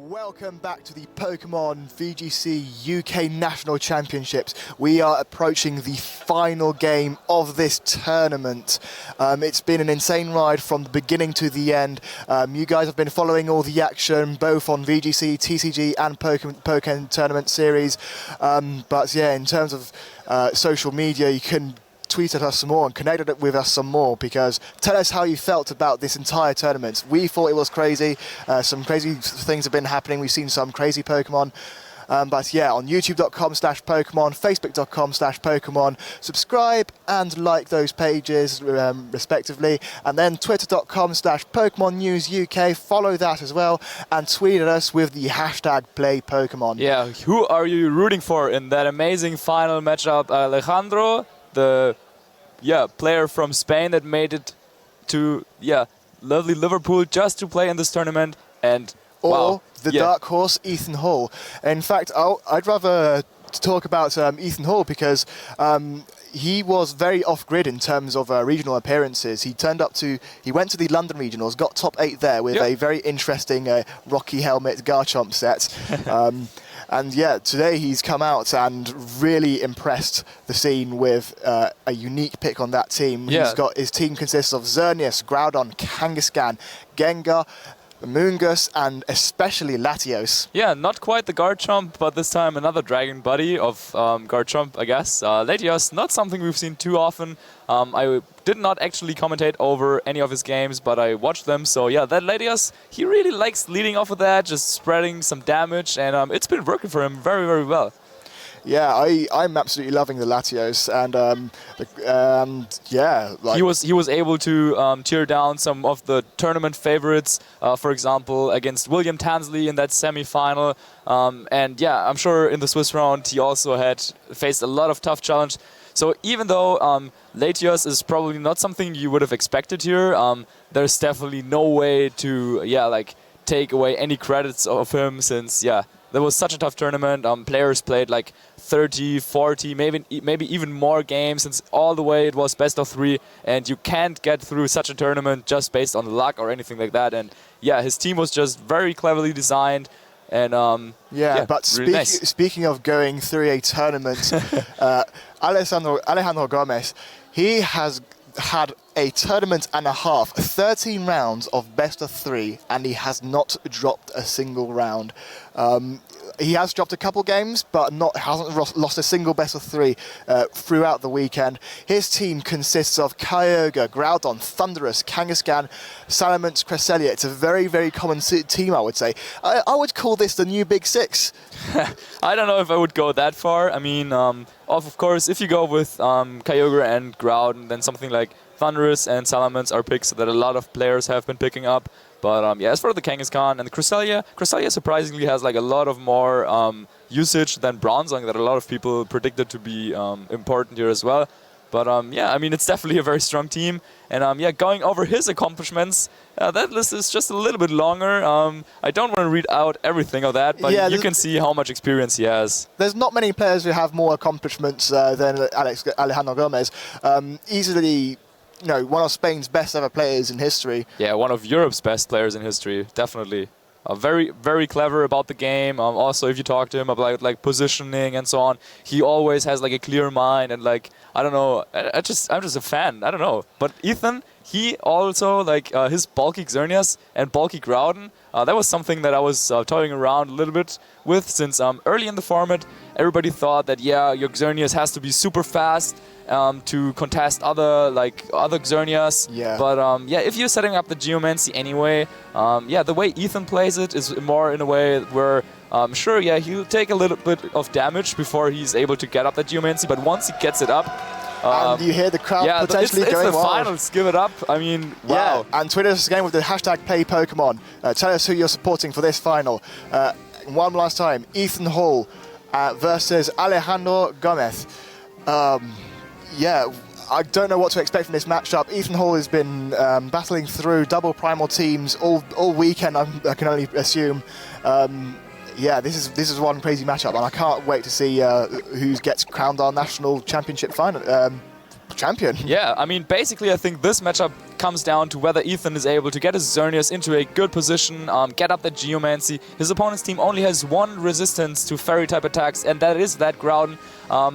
Welcome back to the Pokemon VGC UK National Championships. We are approaching the final game of this tournament. It's been an insane ride from the beginning to the end. You guys have been following all the action, both on VGC, TCG and Pokemon Tournament Series. But yeah, in terms of social media, you can tweet at us some more and connect with us some more, because tell us how you felt about this entire tournament. We thought it was crazy. Some crazy things have been happening. We've seen some crazy Pokemon. But yeah, on youtube.com/Pokemon, facebook.com/Pokemon, subscribe and like those pages respectively, and then twitter.com/Pokemon News UK, follow that as well, and tweet at us with the hashtag #PlayPokemon. Yeah, who are you rooting for in that amazing final matchup? Alejandro, the player from Spain that made it to lovely Liverpool just to play in this tournament, and or the dark horse Ethan Hall. In fact, I'd rather talk about Ethan Hall, because he was very off-grid in terms of regional appearances. He went to the London regionals, got top 8 there with a very interesting Rocky Helmet Garchomp set. And yeah, today he's come out and really impressed the scene with a unique pick on that team. Yeah. His team consists of Xerneas, Groudon, Kangaskhan, Gengar, Mungus, and especially Latios. Yeah, not quite the Garchomp, but this time another dragon buddy of Garchomp, I guess. Latios, not something we've seen too often. I did not actually commentate over any of his games, but I watched them. So yeah, that Latios, he really likes leading off with that, just spreading some damage, and it's been working for him very, very well. Yeah, I'm absolutely loving the Latios, and he was able to tear down some of the tournament favorites, for example, against William Tansley in that semi-final. And yeah, I'm sure in the Swiss round he also had faced a lot of tough challenge. So even though Latios is probably not something you would have expected here, there's definitely no way to take away any credits of him, since there was such a tough tournament. Players played like 30, 40, maybe even more games, since all the way it was best of 3, and you can't get through such a tournament just based on luck or anything like that. And yeah, his team was just very cleverly designed. And but really nice. Speaking of going through a tournament, Alejandro Gomez, he has had a tournament and a half, 13 rounds of best of 3, and he has not dropped a single round. He has dropped a couple games, but hasn't lost a single best of 3 throughout the weekend. His team consists of Kyogre, Groudon, Thundurus, Kangaskhan, Salamence, Cresselia. It's a very, very common team, I would say. I would call this the new Big Six. I don't know if I would go that far. I mean, of course, if you go with Kyogre and Groudon, then something like Thundurus and Salamence are picks that a lot of players have been picking up. But as for the Kangaskhan and the Cresselia surprisingly has like a lot of more usage than Bronzong that a lot of people predicted to be important here as well. But I mean, it's definitely a very strong team. And going over his accomplishments, that list is just a little bit longer. I don't want to read out everything of that, but you can see how much experience he has. There's not many players who have more accomplishments than Alejandro Gomez. Easily, one of Spain's best ever players in history. Yeah, one of Europe's best players in history, definitely. Very, very clever about the game. Also, if you talk to him about like positioning and so on, he always has like a clear mind, and like, I don't know, I'm just a fan. I don't know. But Ethan, he also his bulky Xerneas and bulky Groudon. That was something that I was toying around a little bit with, since early in the format, everybody thought that your Xerneas has to be super fast to contest other Xerneas. Yeah. But if you're setting up the Geomancy anyway, the way Ethan plays it is more in a way where he'll take a little bit of damage before he's able to get up that Geomancy, but once he gets it up, and you hear the crowd potentially it's going the wild. finals. Give it up. I mean, wow. Yeah, and Twitter us again with the hashtag #PlayPokemon. Tell us who you're supporting for this final. One last time, Ethan Hall versus Alejandro Gomez. I don't know what to expect from this matchup. Ethan Hall has been battling through double primal teams all weekend, I can only assume. This is one crazy matchup, and I can't wait to see who gets crowned our national championship champion. Yeah, I mean, basically, I think this matchup comes down to whether Ethan is able to get his Xerneas into a good position, get up that Geomancy. His opponent's team only has one resistance to fairy type attacks, and that is that Groudon.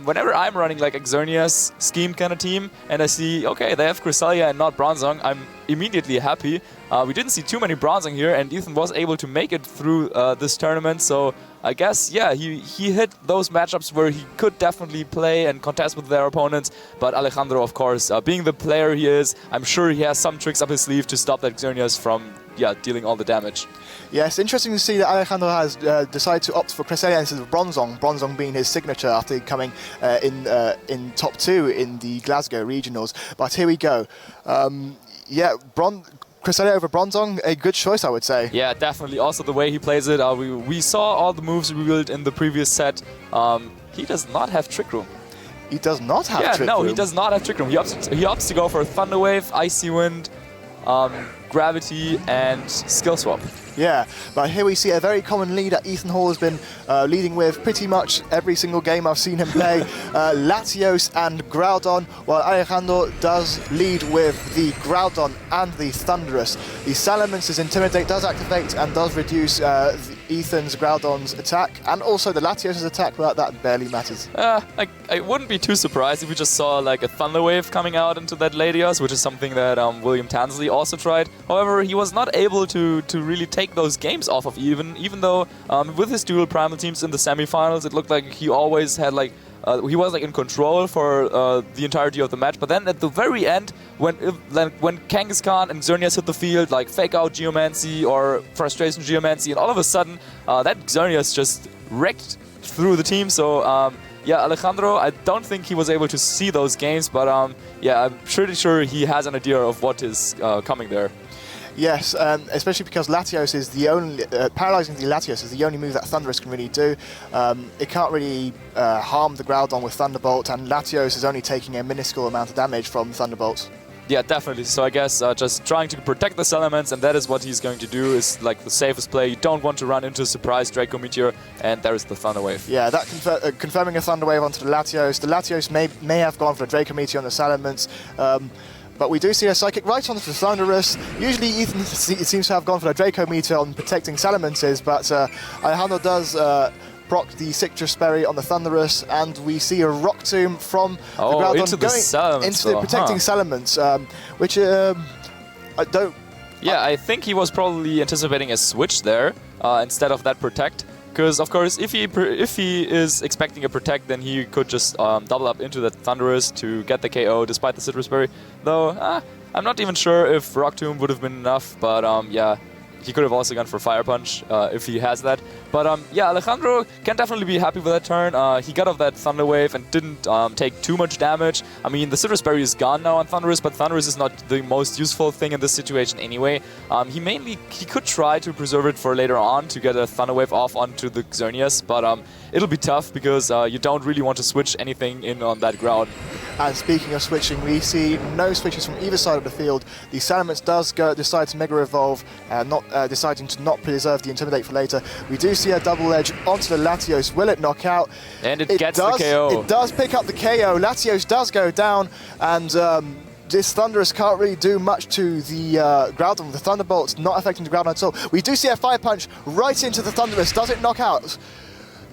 Whenever I'm running like a Xerneas scheme kind of team and I see, okay, they have Cresselia and not Bronzong, I'm immediately happy. We didn't see too many Bronzong here, and Ethan was able to make it through this tournament, so I guess, yeah, he hit those matchups where he could definitely play and contest with their opponents, but Alejandro, of course, being the player he is, I'm sure he has some tricks up his sleeve to stop that Xerneas from, yeah, dealing all the damage. Yes, interesting to see that Alejandro has decided to opt for Cresselia instead of Bronzong, Bronzong being his signature after coming in top 2 in the Glasgow regionals. But here we go. Yeah, Cresselia over Bronzong, a good choice, I would say. Yeah, definitely. Also, the way he plays it, we saw all the moves revealed in the previous set. He does not have Trick Room. He does not have Trick Room? Yeah, no, he does not have Trick Room. He opts to go for Thunder Wave, Icy Wind, Gravity, and Skill Swap. Yeah, but here we see a very common lead that Ethan Hall has been leading with pretty much every single game I've seen him play. Latios and Groudon, while Alejandro does lead with the Groudon and the Thunderous. The Salamance's Intimidate does activate and does reduce Ethan's Groudon's attack, and also the Latios' attack, but that barely matters. I wouldn't be too surprised if we just saw like a Thunder Wave coming out into that Latios, which is something that William Tansley also tried. However, he was not able to really take those games off of even though with his dual primal teams in the semifinals, it looked like he always had like he was like in control for the entirety of the match, but then at the very end, when Kangaskhan and Xerneas hit the field, like Fake Out Geomancy or Frustration Geomancy, and all of a sudden that Xerneas just wrecked through the team. So yeah, Alejandro, I don't think he was able to see those games, but yeah, I'm pretty sure he has an idea of what is coming there. Yes, especially because Latios is the only... Paralyzing the Latios is the only move that Thunderous can really do. It can't really harm the Groudon with Thunderbolt, and Latios is only taking a minuscule amount of damage from Thunderbolts. Yeah, definitely. So I guess just trying to protect the Salamence, and that is what he's going to do, is like the safest play. You don't want to run into a surprise Draco Meteor, and there is the Thunder Wave. Yeah, that confirming a Thunder Wave onto the Latios. The Latios may have gone for the Draco Meteor on the Salamence, but we do see a Psychic right onto the Thunderous. Usually Ethan seems to have gone for the Draco Meteor on protecting Salamences, but Alejandro does proc the Citrus Berry on the Thunderous, and we see a Rock Tomb from the Groudon going into protecting Salamence, which I don't... Yeah, I think he was probably anticipating a switch there instead of that Protect. Because, of course, if he is expecting a Protect, then he could just double up into that Thunderous to get the KO despite the Citrus Berry. Though, I'm not even sure if Rock Tomb would have been enough, but yeah, he could have also gone for Fire Punch if he has that. But yeah, Alejandro can definitely be happy with that turn. He got off that Thunder Wave and didn't take too much damage. I mean, the Citrus Berry is gone now on Thunderous, but Thunderous is not the most useful thing in this situation anyway. He could try to preserve it for later on to get a Thunder Wave off onto the Xerneas, but it'll be tough because you don't really want to switch anything in on that ground. And speaking of switching, we see no switches from either side of the field. The Salamence does decide to Mega Evolve, deciding to not preserve the Intimidate for later. We do see a Double Edge onto the Latios. Will it knock out? And it gets the KO. It does pick up the KO. Latios does go down, and this Thunderous can't really do much to the Groudon. The Thunderbolt's not affecting the Groudon at all. We do see a Fire Punch right into the Thunderous. Does it knock out?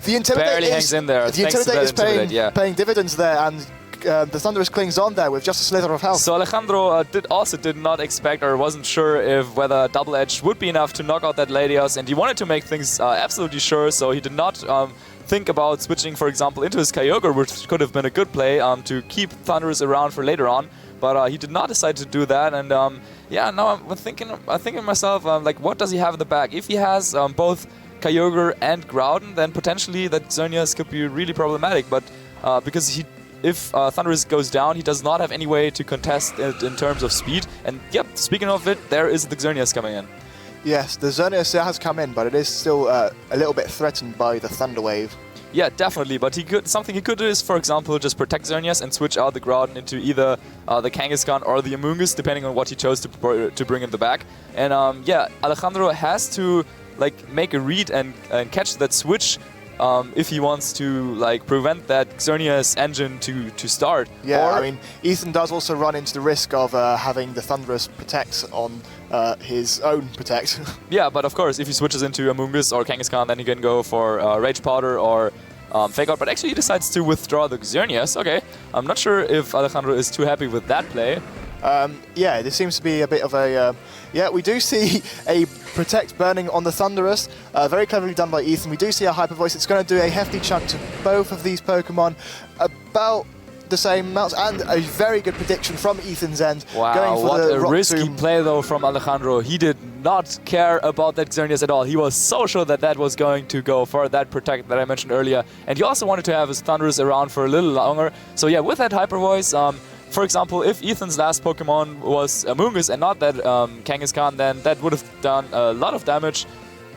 The Intimidate barely hangs in there. The Intimidate is paying dividends there, and the Thunderous clings on there with just a slither of health. So Alejandro did not expect, or wasn't sure if whether Double Edge would be enough to knock out that Latios, and he wanted to make things absolutely sure, so he did not think about switching, for example, into his Kyogre, which could have been a good play to keep Thunderous around for later on. But he did not decide to do that, and yeah, now I'm thinking myself, like, what does he have in the bag? If he has both Kyogre and Groudon, then potentially that Xerneas could be really problematic. But because if Thunderous goes down, he does not have any way to contest it in terms of speed. And yep, speaking of it, there is the Xerneas coming in. Yes, the Xerneas has come in, but it is still a little bit threatened by the Thunder Wave. Yeah, definitely, but something he could do is, for example, just protect Xerneas and switch out the Groudon into either the Kangaskhan or the Amoonguss, depending on what he chose to bring in the back. And yeah, Alejandro has to like make a read and catch that switch if he wants to like prevent that Xerneas engine to start. Yeah, Or, I mean, Ethan does also run into the risk of having the Thunderous protect on his own protect. yeah, but of course, if he switches into Amoonguss or Kangaskhan, then he can go for Rage Powder or Fake Out. But actually, he decides to withdraw the Xerneas. Okay, I'm not sure if Alejandro is too happy with that play. Yeah, there seems to be a bit of a... yeah, we do see a Protect burning on the Thunderous. Very cleverly done by Ethan. We do see a Hyper Voice. It's going to do a hefty chunk to both of these Pokemon. About the same amounts, and a very good prediction from Ethan's end. Wow, going for what the a Rock risky Tomb. play though from Alejandro. He did not care about that Xerneas at all. He was so sure that that was going to go for that Protect that I mentioned earlier. And he also wanted to have his Thunderous around for a little longer. So yeah, with that Hyper Voice, for example, if Ethan's last Pokemon was Amoonguss and not that Kangaskhan, then that would have done a lot of damage.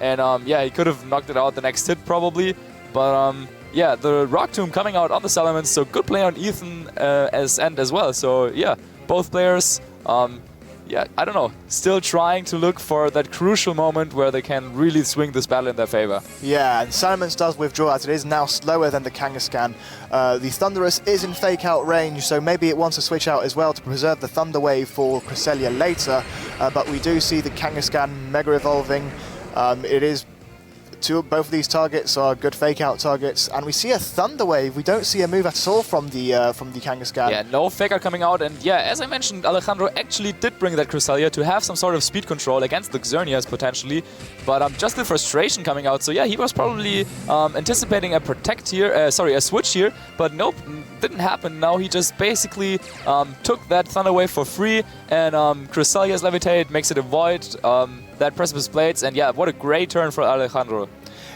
And yeah, he could have knocked it out the next hit probably. But yeah, the Rock Tomb coming out on the Salamence, so good play on Ethan as end as well. So yeah, both players, yeah, I don't know, still trying to look for that crucial moment where they can really swing this battle in their favor. Yeah, and Salamence does withdraw as it is now slower than the Kangaskhan. The Thunderous is in Fake Out range, so maybe it wants to switch out as well to preserve the Thunder Wave for Cresselia later. But we do see the Kangaskhan Mega Evolving. It is... both of these targets are good Fake Out targets, and we see a Thunder Wave. We don't see a move at all from the Kangaskhan. Yeah, no Fake Out coming out, and yeah, as I mentioned, Alejandro actually did bring that Cresselia to have some sort of speed control against the Xerneas potentially, but just the frustration coming out. So yeah, he was probably anticipating a Protect here, a switch here, but nope, didn't happen. Now he just basically took that Thunder Wave for free, and Cresselia's Levitate makes it avoid that Precipice Blades, and yeah, what a great turn for Alejandro.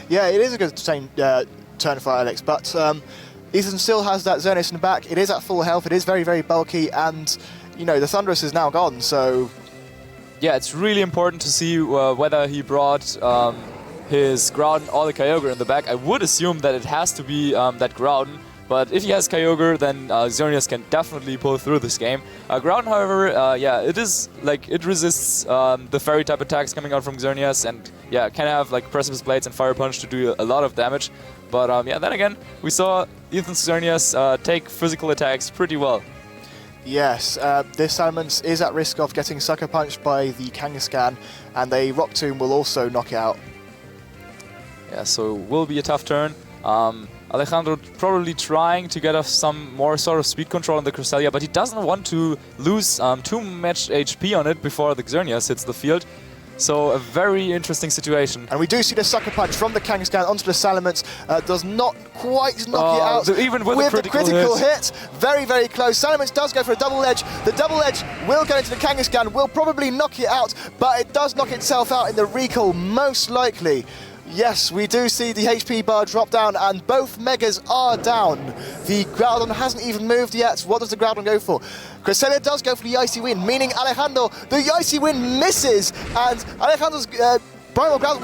Yeah, it is a good turn for Alex, but Ethan still has that Xerneas in the back. It is at full health, it is very, very bulky, and, you know, the Thunderous is now gone, so... Yeah, it's really important to see whether he brought his Groudon or the Kyogre in the back. I would assume that it has to be that Groudon, but if he has Kyogre, then Xerneas can definitely pull through this game. Groudon, however, yeah, it is like it resists the Fairy type attacks coming out from Xerneas, and yeah, can have like Precipice Blades and Fire Punch to do a lot of damage. But yeah, then again, we saw Ethan's Xerneas take physical attacks pretty well. Yes, this Salamence is at risk of getting Sucker Punched by the Kangaskhan, and a Rock Tomb will also knock it out. Yeah, so will be a tough turn. Alejandro probably trying to get off some more sort of speed control on the Cresselia, but he doesn't want to lose too much HP on it before the Xerneas hits the field. So a very interesting situation. And we do see the Sucker Punch from the Kangaskhan onto the Salamence. Does not quite knock it out. So even with the critical hit. hit. Very, very close. Salamence does go for a double edge. The double edge will go into the Kangaskhan, will probably knock it out, but it does knock itself out in the recall, most likely. Yes, we do see the HP bar drop down, and both Megas are down. The Groudon hasn't even moved yet. What does the Groudon go for? Cresselia does go for the Icy Wind, meaning Alejandro, the Icy Wind misses, and Alejandro's Primal Groudon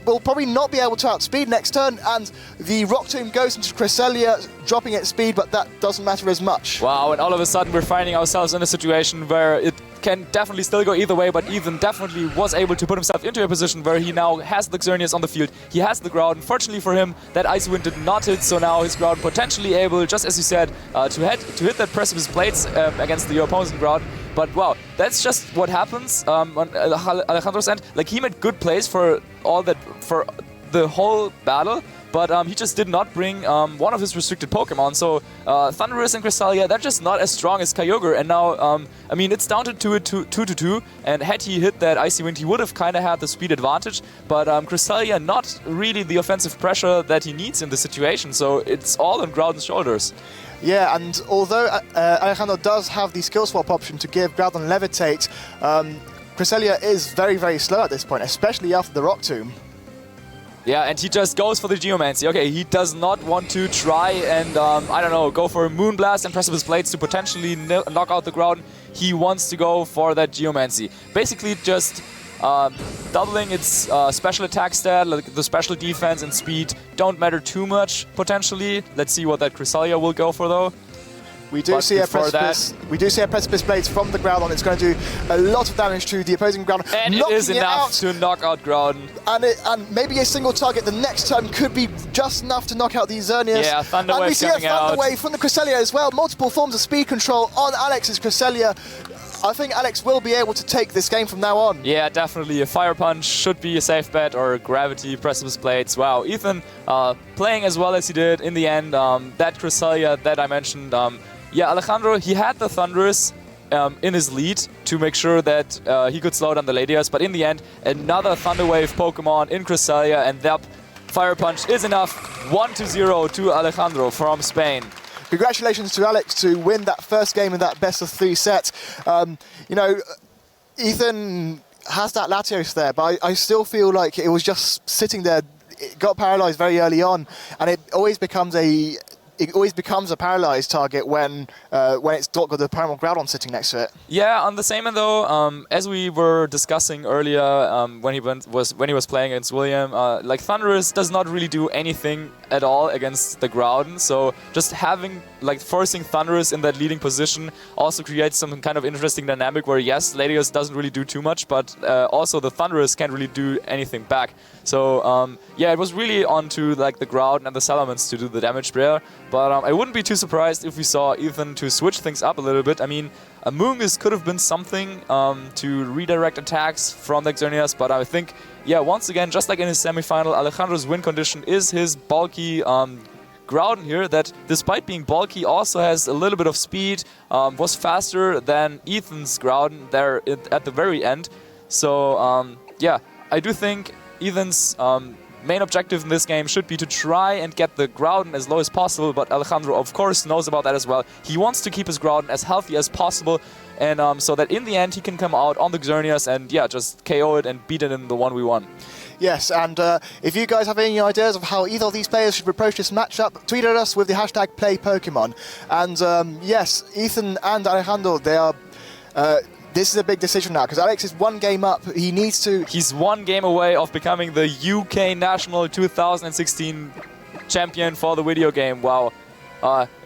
will probably not be able to outspeed next turn, and the Rock Tomb goes into Cresselia, dropping its speed, but that doesn't matter as much. Wow, and all of a sudden we're finding ourselves in a situation where it can definitely still go either way, but Ethan definitely was able to put himself into a position where he now has the Xerneas on the field. He has the Groudon. Fortunately for him, that Icy Wind did not hit, so now his Groudon potentially able, just as you said, to hit that Precipice Blades against your opponent's Groudon. But wow, that's just what happens on Alejandro's end. Like, he made good plays for the whole battle, but he just did not bring one of his restricted Pokemon. So Thunderous and Cresselia, they're just not as strong as Kyogre. And now, I mean, it's down to 2-2, and had he hit that Icy Wind, he would have kind of had the speed advantage. But Cresselia, not really the offensive pressure that he needs in the situation. So it's all on Groudon's shoulders. Yeah, and although Alejandro does have the skill swap option to give Groudon Levitate, Cresselia is very, very slow at this point, especially after the Rock Tomb. Yeah, and he just goes for the Geomancy. Okay, he does not want to try and, I don't know, go for Moonblast and Precipice Blades to potentially knock out the Groudon. He wants to go for that Geomancy. Basically just doubling its special attack stat, like the special defense and speed don't matter too much, potentially. Let's see what that Cresselia will go for, though. We do see a precipice. We do see a precipice blades from the Groudon. It's going to do a lot of damage to the opposing Groudon, and it is enough to knock out Groudon. And maybe a single target the next turn could be just enough to knock out the Xerneas. Yeah, Thunder Wave. And we see a Thunder Wave from the Cresselia as well. Multiple forms of speed control on Alex's Cresselia. I think Alex will be able to take this game from now on. Yeah, definitely. A Fire Punch should be a safe bet, or Gravity, Precipice Blades. Wow, Ethan playing as well as he did in the end. That Cresselia that I mentioned. Yeah, Alejandro, he had the Thundurus in his lead to make sure that he could slow down the Latias, but in the end, another Thunder Wave Pokemon in Cresselia, and that Fire Punch is enough. 1-0 to Alejandro from Spain. Congratulations to Alex to win that first game in that best-of-3 set. You know, Ethan has that Latios there, but I still feel like it was just sitting there. It got paralyzed very early on, and it always becomes a paralyzed target when it's got the primal Groudon sitting next to it. Yeah, on the same end though, as we were discussing earlier when he was playing against William, like Thundurus does not really do anything at all against the Groudon. So just forcing Thundurus in that leading position also creates some kind of interesting dynamic where yes, Latios doesn't really do too much, but also the Thundurus can't really do anything back. So yeah, it was really on to like the Groudon and the Salamence to do the damage there. But I wouldn't be too surprised if we saw Ethan to switch things up a little bit. I mean, a Moongus could have been something to redirect attacks from the Xerneas, but I think, yeah, once again, just like in his semifinal, Alejandro's win condition is his bulky Groudon here that, despite being bulky, also has a little bit of speed, was faster than Ethan's Groudon there at the very end. So, yeah, I do think Ethan's main objective in this game should be to try and get the Groudon as low as possible, but Alejandro, of course, knows about that as well. He wants to keep his Groudon as healthy as possible, and so that in the end he can come out on the Xerneas and, yeah, just KO it and beat it in the 1v1. Yes, and if you guys have any ideas of how either of these players should approach this matchup, tweet at us with the hashtag #PlayPokemon. And yes, Ethan and Alejandro, they are... this is a big decision now, because Alex is one game up. He needs to... He's one game away of becoming the UK National 2016 champion for the video game. Wow.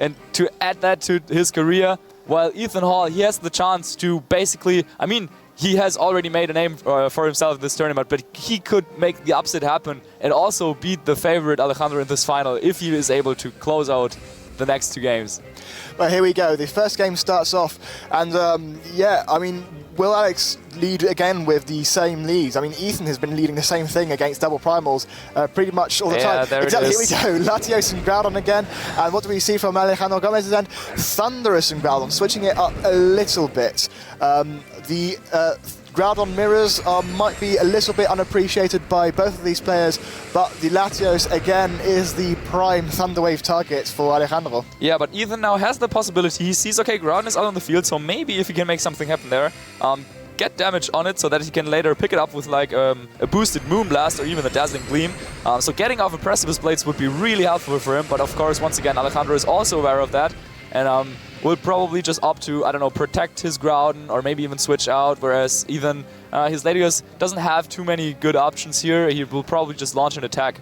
And to add that to his career, while Ethan Hall, he has the chance to basically... I mean, he has already made a name for himself in this tournament, but he could make the upset happen and also beat the favorite Alejandro in this final if he is able to close out the next 2 games. Well, here we go. The first game starts off, and yeah, I mean, will Alex lead again with the same leads? I mean, Ethan has been leading the same thing against double primals pretty much all the time. There exactly, it is. Here we go. Latios and Groudon again, and what do we see from Alejandro Gomez's end? Thundurus and Groudon, switching it up a little bit. The Groudon mirrors might be a little bit unappreciated by both of these players, but the Latios again is the prime Thunderwave target for Alejandro. Yeah, but Ethan now has the possibility. He sees, okay, Groudon is out on the field, so maybe if he can make something happen there, get damage on it so that he can later pick it up with like a boosted Moonblast or even a Dazzling Gleam. So getting off a Precipice Blades would be really helpful for him, but of course, once again, Alejandro is also aware of that, and will probably just opt to, I don't know, protect his Groudon or maybe even switch out, whereas even his Latios doesn't have too many good options here. He will probably just launch an attack.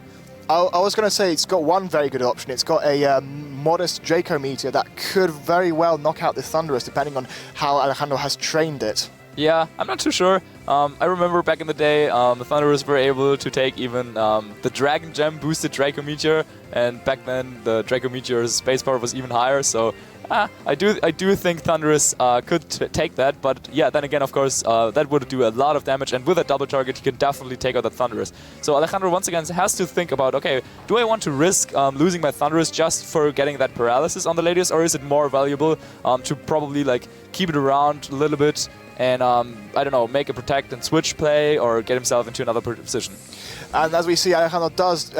I was going to say it's got one very good option. It's got a modest Draco Meteor that could very well knock out the Thundurus, depending on how Alejandro has trained it. Yeah, I'm not too sure. I remember back in the day, the Thundurus were able to take even the Dragon Gem boosted Draco Meteor, and back then the Draco Meteor's space power was even higher, so I do think Thundurus could take that, but yeah, then again, of course, that would do a lot of damage, and with a double target, he can definitely take out that Thundurus. So Alejandro, once again, has to think about, okay, do I want to risk losing my Thundurus just for getting that paralysis on the Latios, or is it more valuable to probably like keep it around a little bit and, I don't know, make a protect and switch play, or get himself into another position? And as we see, Alejandro does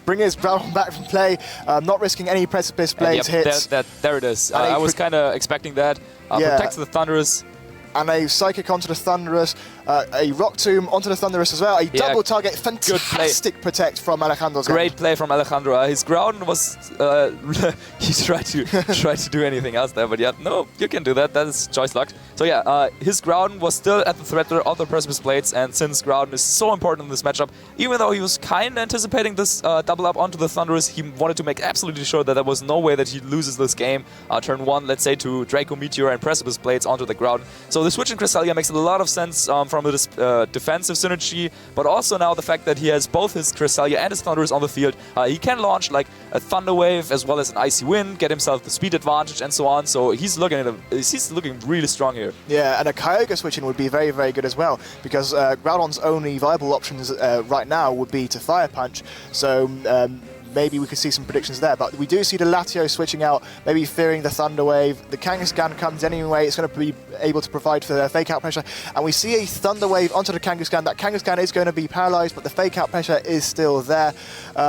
bring his Groudon back from play, not risking any Precipice Blades hits. There it is. I was kind of expecting that. Yeah. Protects the Thundurus. And a Psychic onto the Thundurus. A Rock Tomb onto the Thunderous as well. A double target. Fantastic protect from Alejandro's Great end. play from Alejandro. His ground was... he tried to do anything else there, but yeah, no, you can do that. That is choice luck. So yeah, his ground was still at the threat of the Precipice Blades, and since ground is so important in this matchup, even though he was kind of anticipating this double up onto the Thunderous, he wanted to make absolutely sure that there was no way that he loses this game. Turn 1, let's say, to Draco Meteor and Precipice Blades onto the ground. So the switch in Cresselia makes a lot of sense from this defensive synergy, but also now the fact that he has both his Cresselia and his Thunderous on the field. He can launch like a Thunder Wave as well as an Icy Wind, get himself the speed advantage and so on. So he's looking really strong here. Yeah, and a Kyogre switching would be very, very good as well, because Groudon's only viable options right now would be to Fire Punch. So maybe we could see some predictions there, but we do see the Latios switching out, maybe fearing the Thunder Wave. The Kangaskhan comes anyway, it's going to be able to provide for the Fake Out pressure, and we see a Thunder Wave onto the Kangaskhan. That Kangaskhan is going to be paralyzed, but the Fake Out pressure is still there.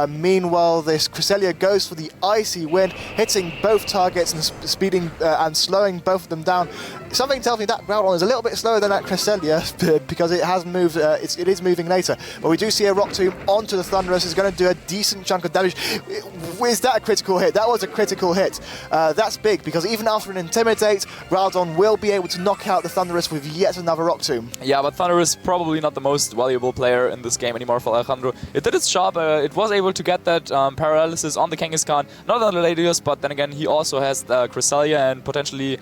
Meanwhile, this Cresselia goes for the Icy Wind, hitting both targets and speeding and slowing both of them down. Something tells me that Groudon is a little bit slower than that Cresselia because it has moved. It is moving later, but we do see a Rock Tomb onto the Thunderous. Is going to do a decent chunk of damage. Is that a critical hit? That was a critical hit. That's big, because even after an Intimidate, Groudon will be able to knock out the Thunderous with yet another Rock Tomb. Yeah, but Thunderous probably not the most valuable player in this game anymore for Alejandro. It did its job. It was able to get that paralysis on the Kangaskhan, not on the Latios, but then again he also has the Cresselia and potentially...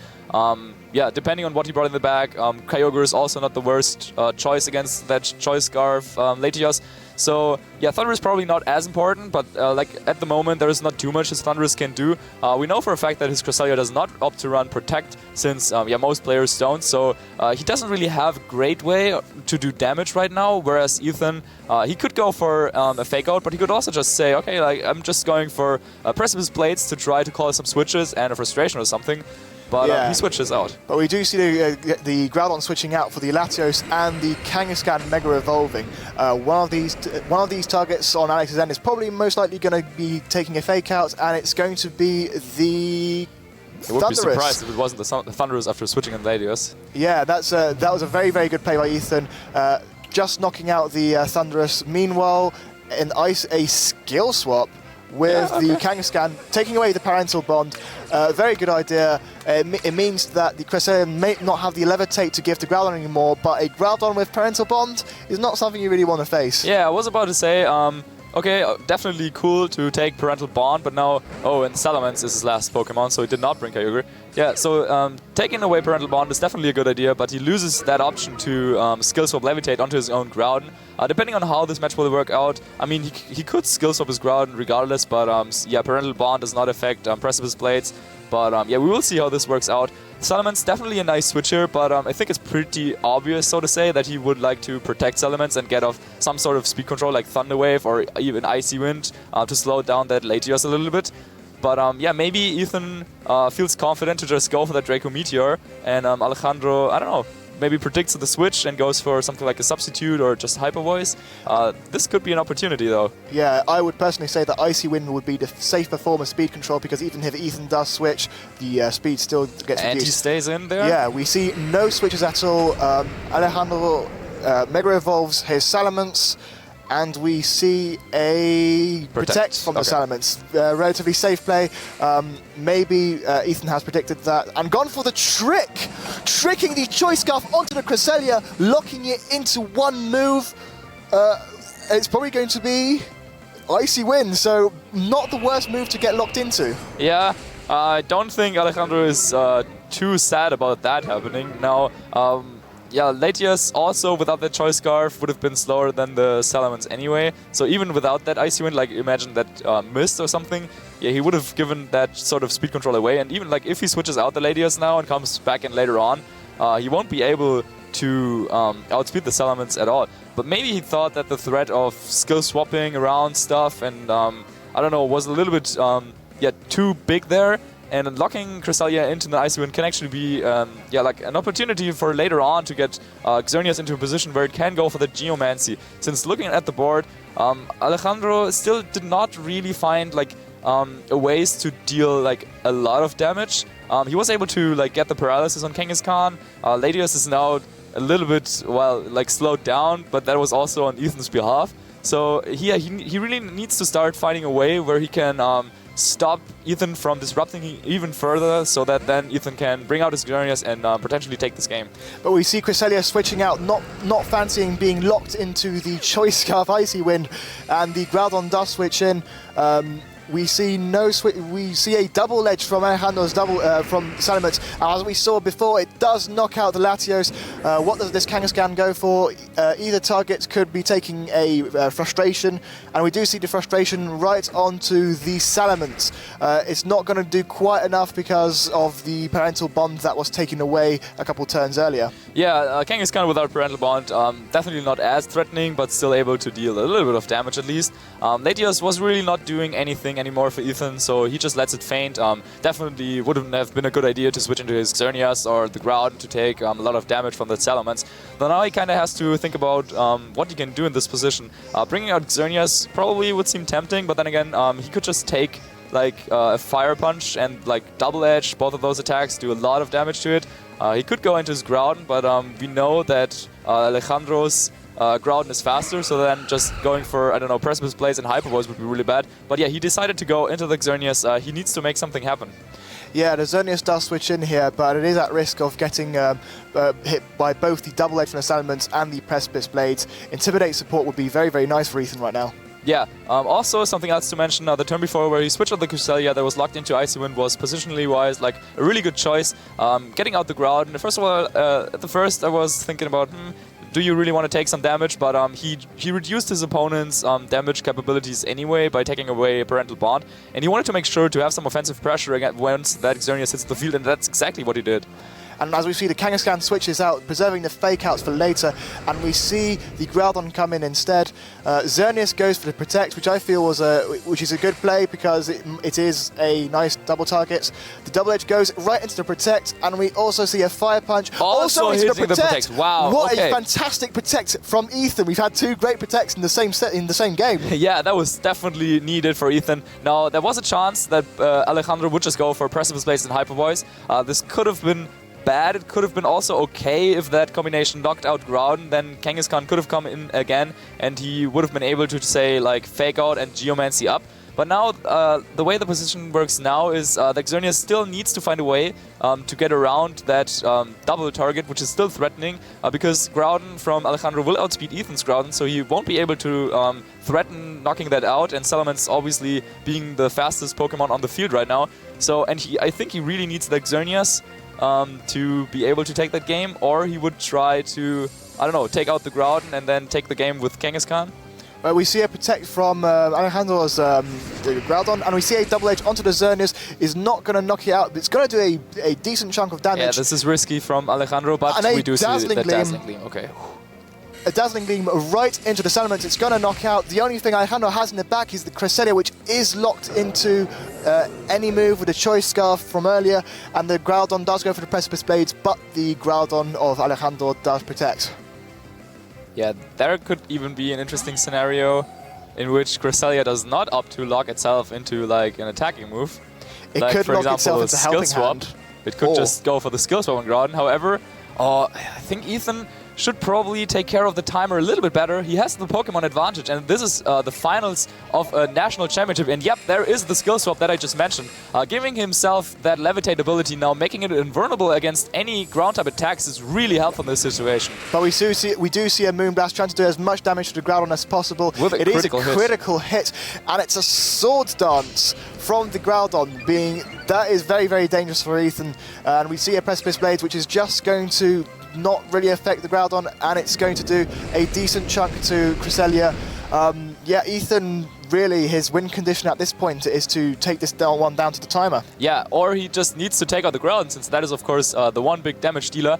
yeah, depending on what he brought in the bag, Kyogre is also not the worst choice against that Choice Scarf Latios. So yeah, Thunder is probably not as important, but like at the moment there is not too much his Thunderous can do. We know for a fact that his Cresselia does not opt to run Protect, since yeah, most players don't. So he doesn't really have a great way to do damage right now. Whereas Ethan, he could go for a Fake Out, but he could also just say, okay, like I'm just going for Precipice Blades to try to call some switches and a Frustration or something. But he switches out. But we do see the Groudon switching out for the Latios and the Kangaskhan Mega Evolving. One of these targets on Alex's end is probably most likely going to be taking a Fake Out, and it's going to be the I would be surprised if it wasn't the Thunderous after switching in Latios. Yeah, that was a very, very good play by Ethan. Just knocking out the Thunderous. Meanwhile, a skill swap with the Kangaskhan, taking away the parental bond. Very good idea. It means that the Cresselia may not have the Levitate to give to Groudon anymore, but a Groudon with parental bond is not something you really want to face. Yeah, I was about to say, okay, definitely cool to take parental bond, but now, and Salamence is his last Pokemon, so he did not bring Kyogre. Yeah, so taking away parental bond is definitely a good idea, but he loses that option to skill swap Levitate onto his own Groudon. Depending on how this match will work out, I mean, he could skill swap his Groudon regardless, but yeah, parental bond does not affect Precipice Blades. But yeah, we will see how this works out. Salamence definitely a nice switch here, but I think it's pretty obvious, so to say, that he would like to protect Salamence and get off some sort of speed control like Thunder Wave or even Icy Wind to slow down that Latios a little bit. But yeah, maybe Ethan feels confident to just go for that Draco Meteor, and Alejandro, I don't know, maybe predicts the switch and goes for something like a Substitute or just Hyper Voice. This could be an opportunity, though. Yeah, I would personally say that Icy Wind would be the safer form of speed control, because even if Ethan does switch, the speed still gets reduced. And he stays in there? Yeah, we see no switches at all. Alejandro Mega Evolves his Salamence, and we see a Protect from the Salamence. Relatively safe play. Maybe Ethan has predicted that and gone for the trick! Tricking the Choice Scarf onto the Cresselia, locking it into one move. It's probably going to be Icy Wind, so not the worst move to get locked into. Yeah, I don't think Alejandro is too sad about that happening. Now, yeah, Latios also, without that Choice Scarf, would have been slower than the Salamence anyway. So even without that Icy Wind, like imagine that Mist or something, yeah, he would have given that sort of speed control away. And even like if he switches out the Latios now and comes back in later on, he won't be able to outspeed the Salamence at all. But maybe he thought that the threat of skill swapping around stuff and, I don't know, was a little bit yeah, too big there. And locking Cresselia into the Icy Wind can actually be yeah, like an opportunity for later on to get Xerneas into a position where it can go for the Geomancy. Since looking at the board, Alejandro still did not really find like ways to deal like a lot of damage. He was able to like get the paralysis on Kangaskhan. Latios is now a little bit, well, like slowed down, but that was also on Ethan's behalf. So he really needs to start finding a way where he can stop Ethan from disrupting even further, so that then Ethan can bring out his Xerneas and potentially take this game. But we see Cresselia switching out, not fancying being locked into the Choice Scarf Icy Wind, and the Groudon does switch in. We see we see a double edge from Alejandro's from Salamence. As we saw before, it does knock out the Latios. What does this Kangaskhan go for? Either target could be taking a Frustration, and we do see the Frustration right onto the Salamence. It's not going to do quite enough because of the parental bond that was taken away a couple turns earlier. Yeah, Kangaskhan without parental bond, definitely not as threatening, but still able to deal a little bit of damage at least. Latios was really not doing anything anymore for Ethan, so he just lets it faint. Definitely wouldn't have been a good idea to switch into his Xerneas or the Groudon to take a lot of damage from the Salamence. But now he kind of has to think about what he can do in this position. Bringing out Xerneas probably would seem tempting, but then again, he could just take like a Fire Punch and like Double Edge. Both of those attacks do a lot of damage to it. He could go into his Groudon, but we know that Alejandro's Groudon is faster, so then just going for, I don't know, Precipice Blaze and Hyper Voice would be really bad. But yeah, he decided to go into the Xerneas. He needs to make something happen. Yeah, the Xerneas does switch in here, but it is at risk of getting hit by both the Double Edge from the Salamence and the Precipice Blades. Intimidate support would be very, very nice for Ethan right now. Yeah, also something else to mention, the turn before where he switched out the Cresselia that was locked into Icy Wind was positionally wise like a really good choice. Getting out the Groudon, first of all, at the first I was thinking about, do you really want to take some damage? But he reduced his opponent's damage capabilities anyway by taking away a parental bond, and he wanted to make sure to have some offensive pressure again once that Xerneas hits the field, and that's exactly what he did. And as we see, the Kangaskhan switches out, preserving the fake outs for later, and we see the Groudon come in instead. Xerneas goes for the Protect, which I feel was which is a good play because it is a nice double target. The Double Edge goes right into the Protect, and we also see a Fire Punch also into hitting the Protect. Wow! What okay. a fantastic Protect from Ethan. We've had two great Protects in the same set in the same game. Yeah, that was definitely needed for Ethan. Now there was a chance that Alejandro would just go for Precipice Blaze and Hyper Voice. This could have been bad. It could have been also okay if that combination knocked out Groudon, then Kangaskhan could have come in again and he would have been able to, say, like Fake Out and Geomancy up. But now, the way the position works now is that Xerneas still needs to find a way to get around that double target, which is still threatening, because Groudon from Alejandro will outspeed Ethan's Groudon, so he won't be able to threaten knocking that out, and Salamence obviously being the fastest Pokemon on the field right now. So, and I think he really needs the Xerneas to be able to take that game, or he would try to, I don't know, take out the Groudon and then take the game with Kangaskhan. We see a Protect from Alejandro's the Groudon, and we see a Double Edge onto the Xerneas. Is not going to knock it out, but it's going to do a decent chunk of damage. Yeah, this is risky from Alejandro, but we do see that Dazzling Gleam. Okay. A Dazzling Gleam right into the Salamence. It's going to knock out. The only thing Alejandro has in the back is the Cresselia, which is locked into any move with the Choice Scarf from earlier, and the Groudon does go for the Precipice Blades, but the Groudon of Alejandro does protect. Yeah, there could even be an interesting scenario in which Cresselia does not opt to lock itself into like an attacking move. It like, could for lock example, itself into skill Helping swap. Hand. It could just go for the skill swap on Groudon. However, I think Ethan should probably take care of the timer a little bit better. He has the Pokemon advantage, and this is the finals of a national championship. And yep, there is the skill swap that I just mentioned, giving himself that levitate ability now, making it invulnerable against any ground type attacks is really helpful in this situation. But we do see a Moonblast trying to do as much damage to the Groudon as possible. With a critical hit, and it's a Swords Dance from the Groudon, that is very, very dangerous for Ethan. And we see a Precipice Blades, which is just going to not really affect the Groudon, and it's going to do a decent chunk to Cresselia. Yeah, Ethan, really, his win condition at this point is to take this one down to the timer. Yeah, or he just needs to take out the Groudon, since that is, of course, the one big damage dealer.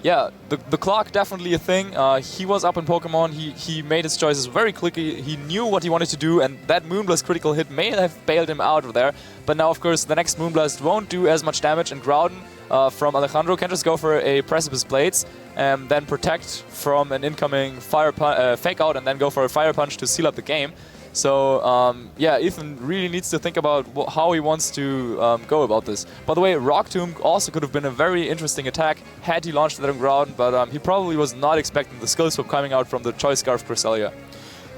Yeah, the clock definitely a thing. He was up in Pokemon, he made his choices very quickly, he knew what he wanted to do, and that Moonblast critical hit may have bailed him out of there. But now, of course, the next Moonblast won't do as much damage, and Groudon from Alejandro can just go for a Precipice Blades and then protect from an incoming Fake Out and then go for a Fire Punch to seal up the game. So yeah, Ethan really needs to think about how he wants to go about this. By the way, Rock Tomb also could have been a very interesting attack had he launched that on ground, but he probably was not expecting the skill swap coming out from the Choice Scarf Cresselia.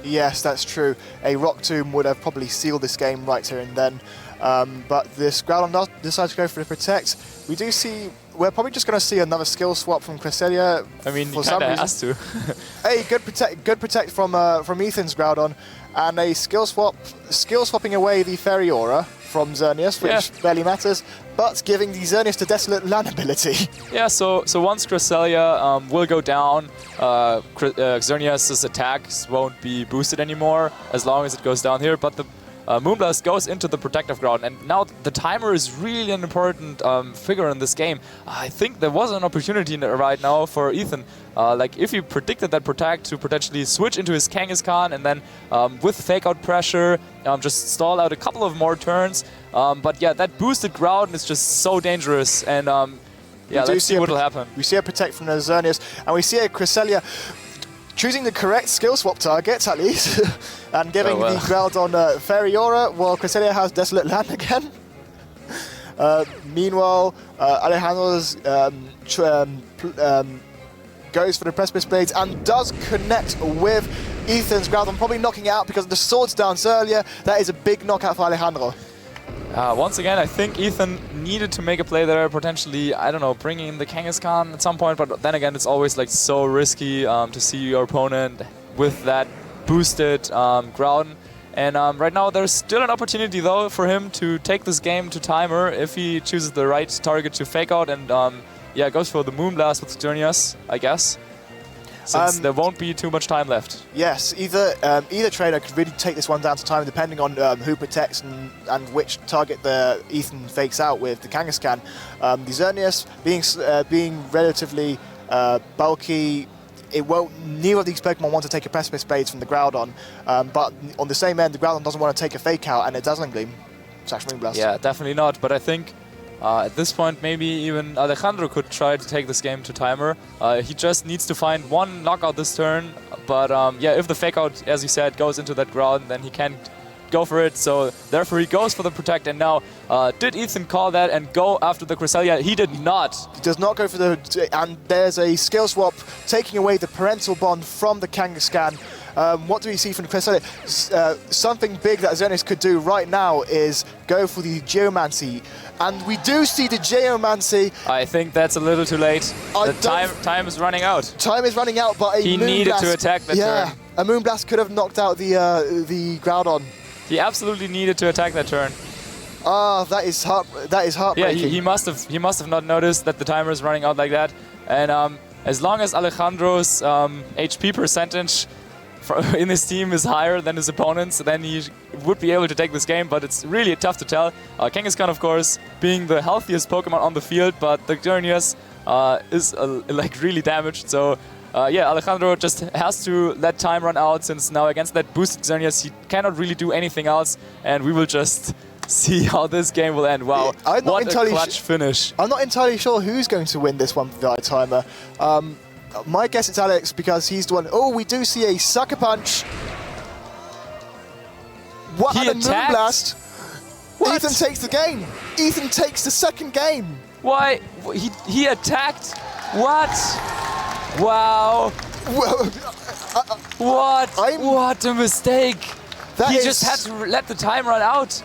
Yes, that's true. A Rock Tomb would have probably sealed this game right here and then. But this Groudon decides to go for the Protect. We do see, we're probably just going to see another skill swap from Cresselia. I mean, he kind of has to. Hey, good protect from Ethan's Groudon, and a skill swapping away the Fairy Aura from Xerneas, which barely matters, but giving the Xerneas the Desolate Land ability. Yeah, so once Cresselia will go down, Xerneas' attacks won't be boosted anymore as long as it goes down here, but the Moonblast goes into the Protective Ground, and now the timer is really an important figure in this game. I think there was an opportunity right now for Ethan, like if he predicted that Protect to potentially switch into his Kangaskhan and then with Fake Out pressure just stall out a couple of more turns. But yeah, that boosted Ground is just so dangerous, and yeah, let's see what will happen. We see a Protect from the Xerneas, and we see a Cresselia choosing the correct skill swap targets, at least, and giving the Groudon Fairy Aura, while Cresselia has Desolate Land again. Meanwhile, Alejandro's goes for the Precipice Blades and does connect with Ethan's Groudon, probably knocking it out because of the Swords Dance earlier. That is a big knockout for Alejandro. Once again, I think Ethan needed to make a play there, potentially, I don't know, bringing in the Kangaskhan at some point, but then again, it's always like so risky to see your opponent with that boosted Groudon. And right now, there's still an opportunity, though, for him to take this game to timer if he chooses the right target to Fake Out and, yeah, goes for the Moonblast with Xerneas, I guess. Since there won't be too much time left. Yes, either trainer could really take this one down to time, depending on who protects and which target the Ethan fakes out with the Kangaskhan. The Xerneas being relatively bulky, neither of these Pokemon want to take a Precipice Blades from the Groudon, but on the same end, the Groudon doesn't want to take a Fake Out and a Dazzling Gleam / Moonblast. Yeah, definitely not. But I think at this point, maybe even Alejandro could try to take this game to timer. He just needs to find one knockout this turn. But yeah, if the Fake Out, as you said, goes into that Groudon, then he can't go for it. So therefore, he goes for the Protect. And now, did Ethan call that and go after the Cresselia? He did not. He does not go for the... And there's a skill swap taking away the Parental Bond from the Kangaskhan. What do we see from the Cresselia? Something big that Xerneas could do right now is go for the Geomancy. And we do see the Geomancy. I think that's a little too late. The time is running out. Time is running out, but he needed to attack that turn. A Moonblast could have knocked out the Groudon. He absolutely needed to attack that turn. That is heartbreaking. Yeah, he must have not noticed that the timer is running out like that. And as long as Alejandro's HP percentage in his team is higher than his opponent's, then he would be able to take this game, but it's really tough to tell. Kangaskhan, of course, being the healthiest Pokemon on the field, but the Xerneas is like really damaged, so yeah, Alejandro just has to let time run out, since now against that boosted Xerneas he cannot really do anything else, and we will just see how this game will end. Wow, what a clutch finish. I'm not entirely sure who's going to win this one via timer. My guess it's Alex, because he's the one. Oh, we do see a Sucker Punch. What a Moonblast. What? Ethan takes the game. Ethan takes the second game. Why? He attacked? What? Wow. What a mistake. He just had to let the time run out.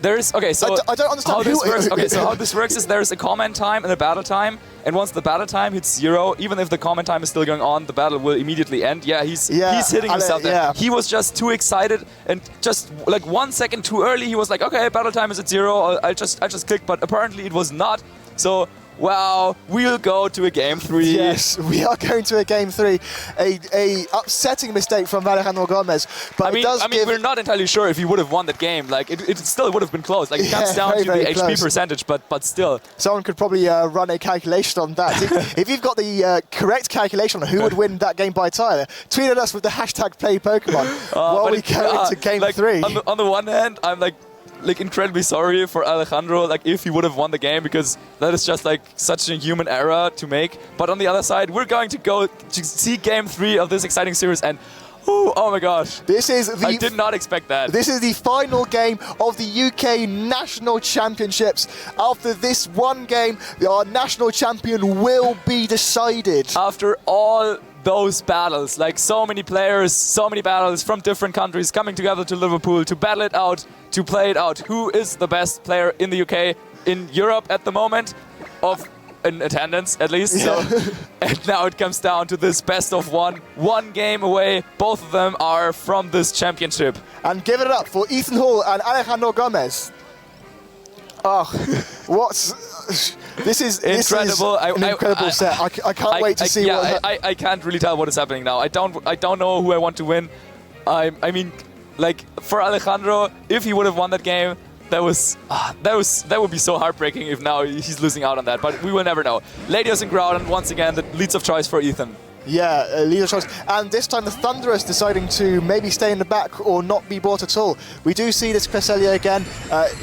Okay, so I don't understand how this works. Okay, so how this works is there's a comment time and a battle time, and once the battle time hits 0, even if the comment time is still going on, the battle will immediately end. Yeah, he's hitting himself there. Yeah. He was just too excited, and just like 1 second too early, he was like, okay, battle time is at 0. I just clicked, but apparently it was not. So. Wow, we'll go to a Game 3. Yes, we are going to a Game 3. A upsetting mistake from Alejandro Gomez. But I mean, we're not entirely sure if he would have won that game. Like, it still would have been close. Like, it comes down to the HP percentage, but still. Someone could probably run a calculation on that. If you've got the correct calculation on who would win that game by tire, tweet at us with the hashtag #PlayPokemon while we go into Game 3. On the one hand, I'm like, like incredibly sorry for Alejandro, like if he would have won the game, because that is just like such a human error to make. But on the other side, we're going to go to see Game 3 of this exciting series, and oh my gosh, I did not expect that. This is the final game of the UK National Championships. After this one game, our national champion will be decided. After all those battles, like so many players, so many battles from different countries coming together to Liverpool to battle it out, to play it out. Who is the best player in the UK, in Europe at the moment, in attendance at least? Yeah. So, and now it comes down to this best of one game away. Both of them are from this championship. And give it up for Ethan Hall and Alejandro Gomez. This is incredible. An incredible set. I can't wait to see what. I can't really tell what is happening now. I don't know who I want to win. I mean, like for Alejandro, if he would have won that game, that would be so heartbreaking if now he's losing out on that. But we will never know. Latios and Groudon once again the leads of choice for Ethan. Yeah, leader choice. And this time the Thunderous deciding to maybe stay in the back or not be bought at all. We do see this Cresselia again.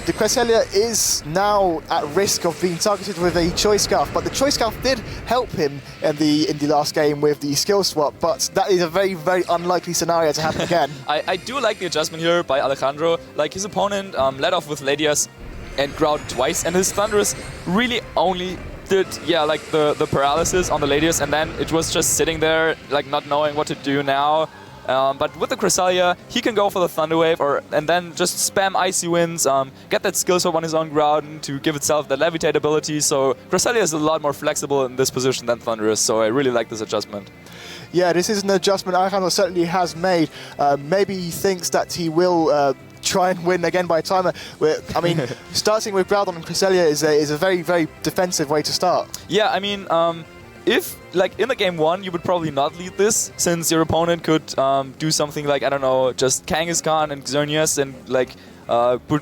The Cresselia is now at risk of being targeted with a Choice Scarf, but the Choice Scarf did help him in the last game with the skill swap, but that is a very, very unlikely scenario to happen again. I do like the adjustment here by Alejandro. Like his opponent led off with Latias and Groudon twice, and his Thunderous really only did the paralysis on the Latias, and then it was just sitting there like not knowing what to do now. But with the Cresselia, he can go for the Thunder Wave and then just spam Icy Winds, get that skill swap on his own Groudon to give itself that Levitate ability. So Cresselia is a lot more flexible in this position than Thunderous, so I really like this adjustment. Yeah, this is an adjustment Alejandro certainly has made. Maybe he thinks that he will try and win again by a timer. I mean, starting with Groudon and Cresselia is a very, very defensive way to start. Yeah, I mean, if, like, in the game 1, you would probably not lead this, since your opponent could do something like, I don't know, just Kangaskhan and Xerneas and, like,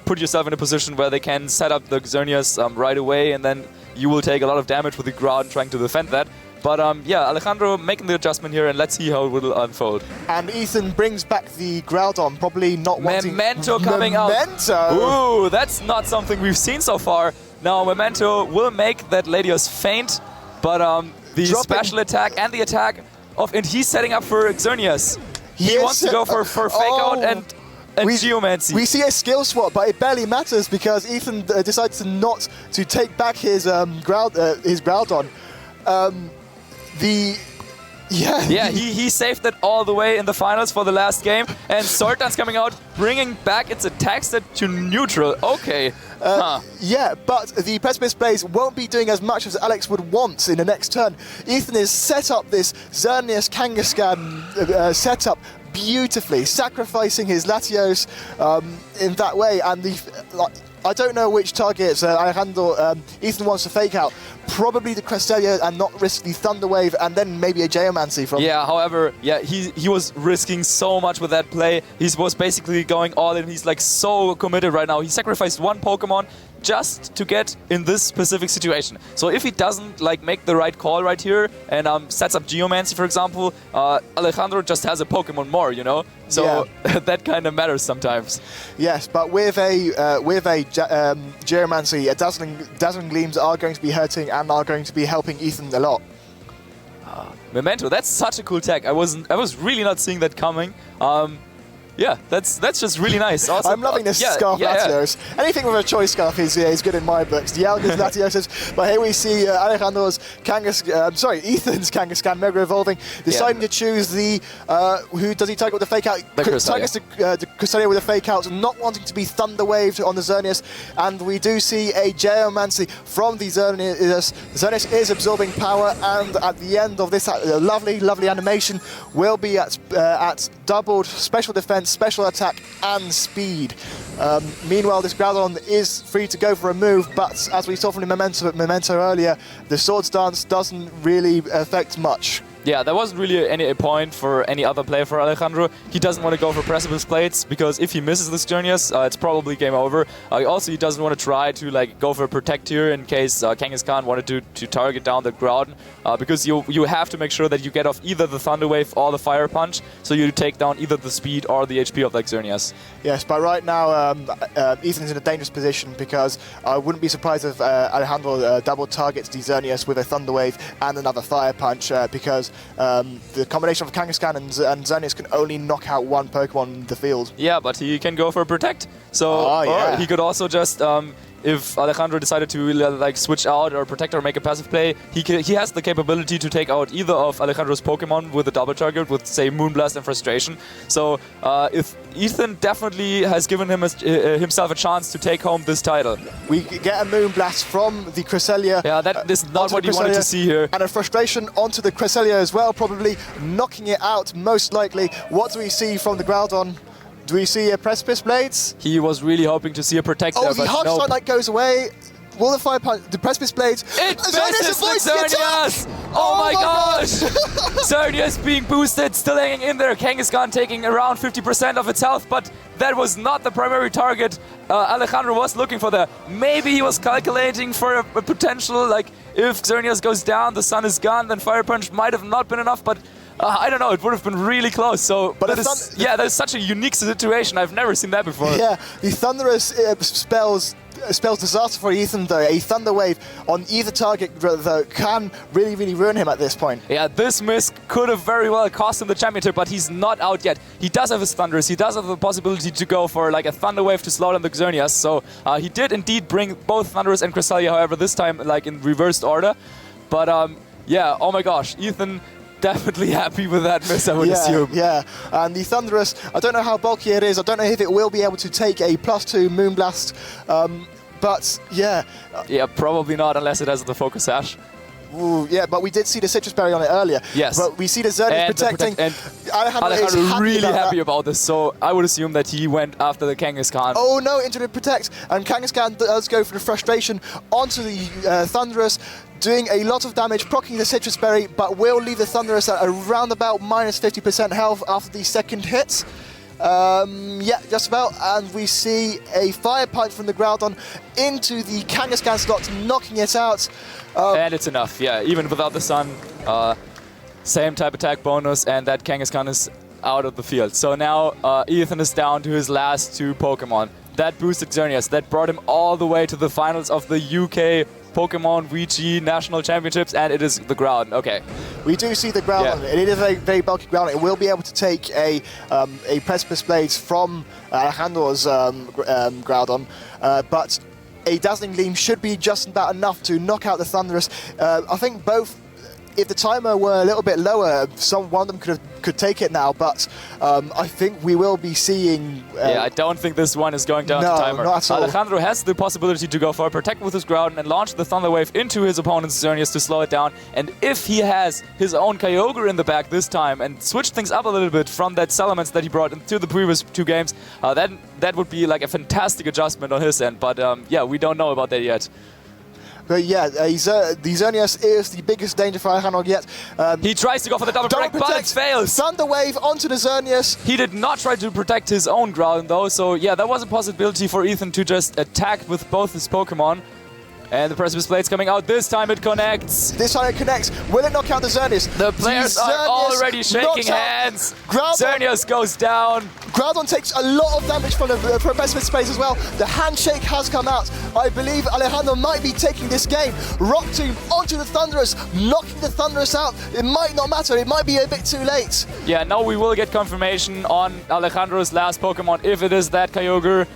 put yourself in a position where they can set up the Xerneas right away, and then you will take a lot of damage with the Groudon trying to defend that. But yeah, Alejandro making the adjustment here, and let's see how it will unfold. And Ethan brings back the Groudon, probably not wanting... Memento coming out. Ooh, that's not something we've seen so far. Now, Memento will make that Latios faint, but the special attack and the attack and he's setting up for Xerneas. He wants to go for Fake Out and Geomancy. We see a skill swap, but it barely matters because Ethan decides not to take back his Groudon. He saved it all the way in the finals for the last game, and Swordan's coming out, bringing back its attack stat to neutral. Okay. Yeah, but the Precipice Blaze won't be doing as much as Alex would want in the next turn. Ethan has set up this Xerneas Kangaskhan setup beautifully, sacrificing his Latios in that way, and I don't know which targets Ethan wants to fake out. Probably the Cresselia and not risk the Thunder Wave, and then maybe a Geomancy from... Yeah, however, he was risking so much with that play. He was basically going all in. He's like so committed right now. He sacrificed one Pokemon just to get in this specific situation. So if he doesn't like make the right call right here and sets up Geomancy, for example, Alejandro just has a Pokemon more, you know? So that kind of matters sometimes. Yes, but with a Geomancy, Dazzling Gleams are going to be hurting and are going to be helping Ethan a lot. Memento, that's such a cool tech. I was really not seeing that coming. Yeah, that's just really nice. Also, I'm loving this Scarf Latios. Anything with a Choice Scarf is good in my books. Dialga's Latios, but here we see Alejandro's Ethan's Kangaskhan Mega Evolving, deciding to choose the... who does he target with the Fake Out? Targets the Cresselia with a Fake Out, not wanting to be Thunder Waved on the Xerneas, and we do see a Geomancy from the Xerneas. Xerneas is absorbing power, and at the end of this lovely, lovely animation, will be at doubled special defense, special attack and speed. Meanwhile, this Groudon is free to go for a move, but as we saw from the Memento earlier, the Swords Dance doesn't really affect much. Yeah, there wasn't really any point for any other player for Alejandro. He doesn't want to go for Precipice Blades because if he misses this Xerneas, it's probably game over. Also, he doesn't want to try to like go for a Protect here in case Kangaskhan wanted to target down the ground because you have to make sure that you get off either the Thunder Wave or the Fire Punch, so you take down either the speed or the HP of like Xerneas. Yes, but right now Ethan's in a dangerous position because I wouldn't be surprised if Alejandro double targets the Xerneas with a Thunder Wave and another Fire Punch because the combination of Kangaskhan and Xerneas can only knock out one Pokemon in the field. Yeah, but he can go for Protect. So yeah. or he could also just, if Alejandro decided to like switch out or Protect or make a passive play, he has the capability to take out either of Alejandro's Pokemon with a double target with, say, Moonblast and Frustration. So if Ethan definitely has given himself a chance to take home this title. We get a Moonblast from the Cresselia. Yeah, that is not what you wanted to see here. And a Frustration onto the Cresselia as well, probably knocking it out most likely. What do we see from the Groudon? Do we see a Precipice Blades? He was really hoping to see a Protect there, the but Hard nope. Strike Light goes away. Will the Fire Punch, the Precipice Blades? It misses the Xerneas! Oh my gosh! Xerneas being boosted, still hanging in there. Kangaskhan taking around 50% of its health, but that was not the primary target Alejandro was looking for there. Maybe he was calculating for a potential, like, if Xerneas goes down, the sun is gone, then Fire Punch might have not been enough, but I don't know, it would have been really close. So, but that is such a unique situation. I've never seen that before. Yeah, the Thunderous spells disaster for Ethan though. A Thunder Wave on either target though can really ruin him at this point. Yeah, this miss could have very well cost him the championship, but he's not out yet. He does have his Thunderous. He does have the possibility to go for like a Thunder Wave to slow down the Xerneas. So he did indeed bring both Thunderous and Cresselia, however, this time like in reversed order. But yeah, oh my gosh, Ethan definitely happy with that miss, I would assume. Yeah, and the Thunderous, I don't know how bulky it is. I don't know if it will be able to take a +2 Moonblast, but yeah. Yeah, probably not unless it has the Focus Sash. Ooh, yeah, but we did see the Citrus Berry on it earlier. Yes. But we see the Xerneas protecting. And Alejandro really happy about this, so I would assume that he went after the Kangaskhan. Oh no, into the Protect, and Kangaskhan does go for the Frustration onto the Thunderous, doing a lot of damage, proccing the Citrus Berry, but will leave the Thunderous at around about -50% health after the second hit. Yeah, just about, and we see a Fire Punch from the Groudon into the Kangaskhan slot, knocking it out. And it's enough, yeah, even without the sun, same type attack bonus, and that Kangaskhan is out of the field. So now Ethan is down to his last two Pokemon. That boosted Xerneas, that brought him all the way to the finals of the UK Pokemon VG National Championships, and it is the Groudon. Okay. We do see the Groudon. Yeah. It is a very bulky Groudon. It will be able to take a Precipice Blades from Alejandro's Groudon, but a Dazzling Gleam should be just about enough to knock out the Thunderous. I think both, if the timer were a little bit lower, one of them could take it now, but I think we will be seeing... yeah, I don't think this one is going down to timer. Not at all. Alejandro has the possibility to go for a Protect with his Groudon and launch the Thunder Wave into his opponent's Xerneas to slow it down, and if he has his own Kyogre in the back this time and switch things up a little bit from that Salamence that he brought into the previous two games, that would be like a fantastic adjustment on his end, but yeah, we don't know about that yet. But yeah, the Xerneas is the biggest danger for Alejandro yet. He tries to go for the double protect, but it fails. Thunder Wave onto the Xerneas. He did not try to protect his own Groudon though, so yeah, that was a possibility for Ethan to just attack with both his Pokemon. And the Precipice Blade's coming out. This time it connects. This time it connects. Will it knock out the Xerneas? The players are already shaking hands. Xerneas goes down. Groudon takes a lot of damage from the Precipice Blades as well. The handshake has come out. I believe Alejandro might be taking this game. Rock Tomb onto the Thunderous, knocking the Thunderous out. It might not matter. It might be a bit too late. Yeah, now we will get confirmation on Alejandro's last Pokemon, if it is that Kyogre.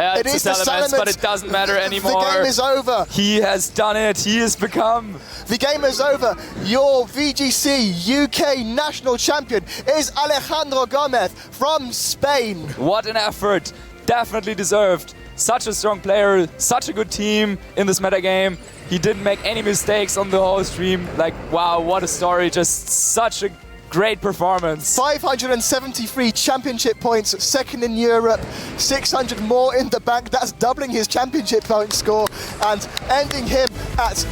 It is the Salamence, but it doesn't matter anymore. The game is over. He has done it. He has become... The game is over. Your VGC UK National Champion is Alejandro Gomez from Spain. What an effort. Definitely deserved. Such a strong player, such a good team in this metagame. He didn't make any mistakes on the whole stream. Like, wow, what a story. Just such a great performance. 573 championship points, second in Europe, 600 more in the bank. That's doubling his championship point score and ending him at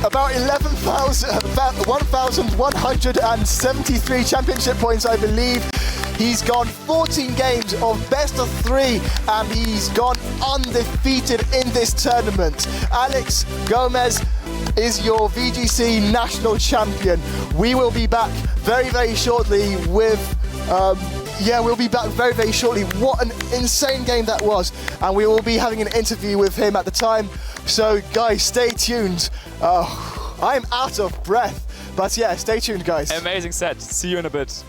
about 1,173 championship points, I believe. He's gone 14 games of best of 3 and he's gone undefeated in this tournament. Alex Gomez is your VGC national champion. We will be back very, very shortly with we'll be back very, very shortly. What an insane game that was. And we will be having an interview with him at the time. So guys, stay tuned. I'm out of breath. But yeah, stay tuned guys. Amazing set. See you in a bit.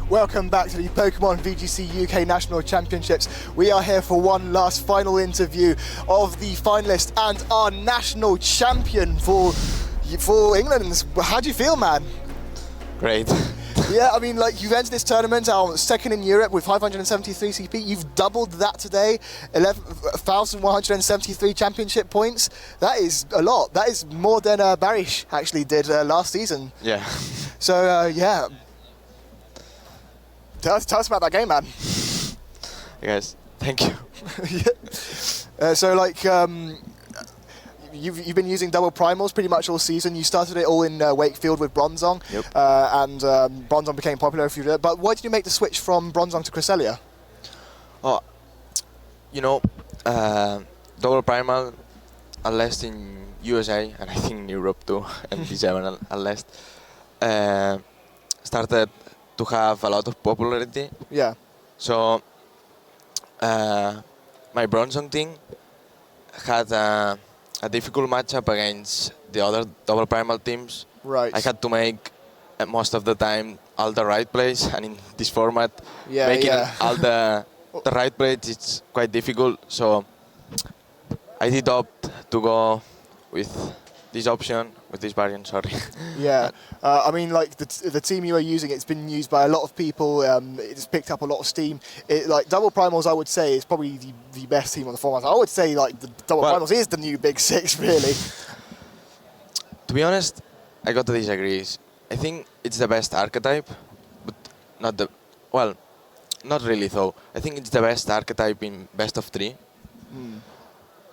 Welcome back to the Pokemon VGC UK National Championships. We are here for one last final interview of the finalist and our national champion for England. How do you feel, man? Great. Yeah, I mean, like, you've entered this tournament, our second in Europe with 573 CP. You've doubled that today, 11,173 championship points. That is a lot. That is more than Barish actually did last season. Yeah. So, yeah. Tell us about that game, man. Hey guys, thank you. So, like, you've been using double primals pretty much all season. You started it all in Wakefield with Bronzong, Yep. and Bronzong became popular if you did. But why did you make the switch from Bronzong to Cresselia? Oh, you know, double primal, at least in USA and I think in Europe too, and D7 at least, started to have a lot of popularity. Yeah. So my Bronzong team had a difficult matchup against the other double primal teams. Right. I had to make most of the time all the right plays, and in this format, making all the right plays it's quite difficult. So I did opt to go with this option, with this variant, sorry. Yeah, I mean, like the team you are using, it's been used by a lot of people. It's picked up a lot of steam. Like double primals, I would say, is probably the best team on the format. I would say like the double primals is the new big six, really. To be honest, I got to disagree. I think it's the best archetype, but not the not really though. I think it's the best archetype in best of 3,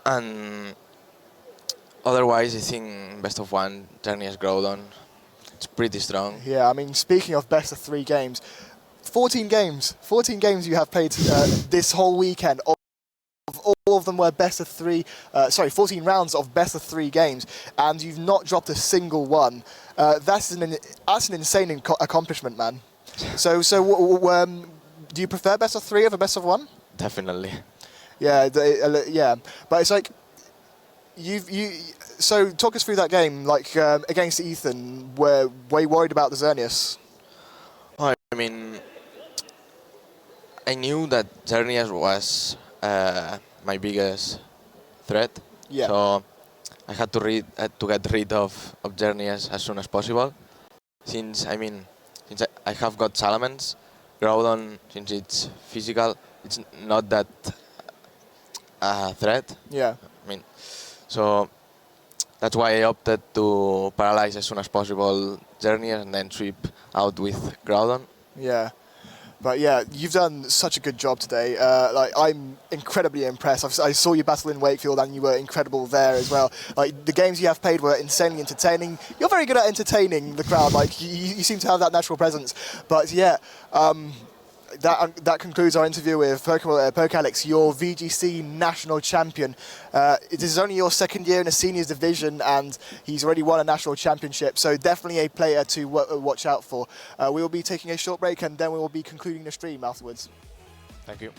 and otherwise, I think best of 1, Xerneas Groudon, it's pretty strong. Yeah, I mean, speaking of best of 3 games, 14 games you have played this whole weekend. All of them were best of 3, 14 rounds of best of 3 games, and you've not dropped a single one. That's an insane accomplishment, man. So do you prefer best of 3 over best of 1? Definitely. Yeah, yeah, but it's like so talk us through that game, like against Ethan. Were you worried about the Xerneas? I mean, I knew that Xerneas was my biggest threat. Yeah. So I had to get rid of Xerneas as soon as possible. Since I have got Salamence, Groudon, since it's physical, it's not that threat. Yeah. I mean, so that's why I opted to paralyze as soon as possible Xerneas and then sweep out with Groudon. Yeah. But yeah, you've done such a good job today. Like, I'm incredibly impressed. I saw you battle in Wakefield and you were incredible there as well. Like, the games you have played were insanely entertaining. You're very good at entertaining the crowd. Like, you seem to have that natural presence. But yeah, that concludes our interview with PokeAlex, your VGC national champion. It is only your second year in a seniors division and he's already won a national championship, so definitely a player to watch out for. We will be taking a short break and then we will be concluding the stream afterwards. Thank you.